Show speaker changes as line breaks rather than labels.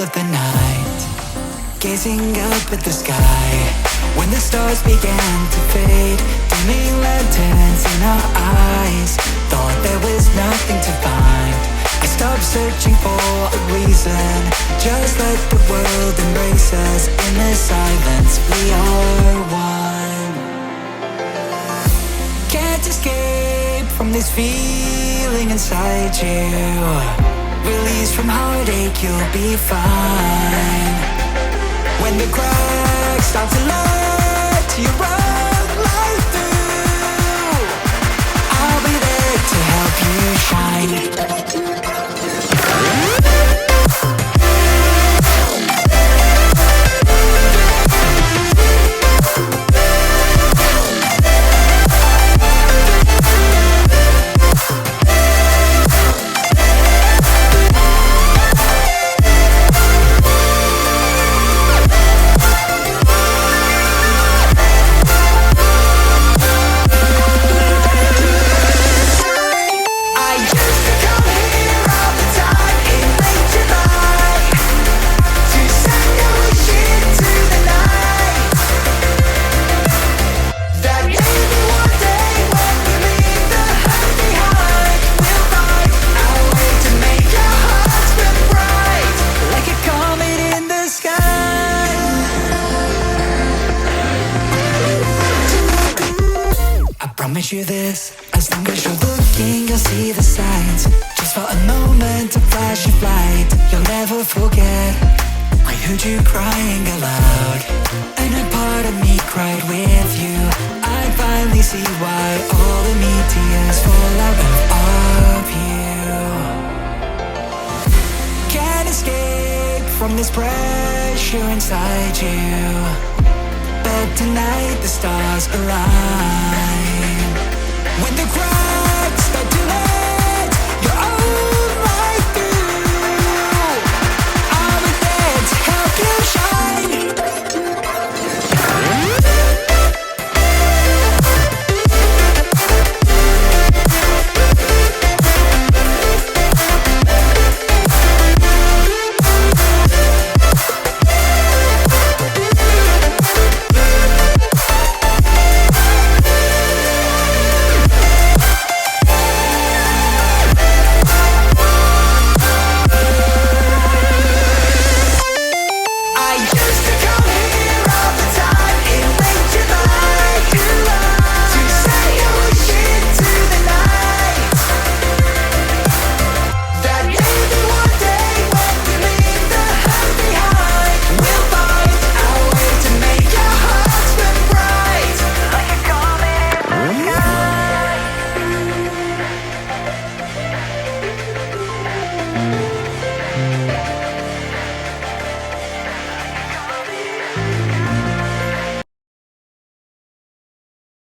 of the night, gazing up at the sky. When the stars began to fade, dimming lanterns in our eyes, thought there was nothing to find. I stopped searching for a reason, just let the world embrace us. In the silence, we are one. Can't escape from this feeling inside you. Release from heartache, you'll be fine. When the cracks start to let you run right through, I'll be there to help you shine. Promise you this, as long as you're looking, you'll see the signs. Just for a moment, a flash of light, you'll never forget. I heard you crying aloud, and a part of me cried with you. I finally see why all the meteors fall out of you. Can't escape from this pressure inside you, but tonight the stars align. When the crowd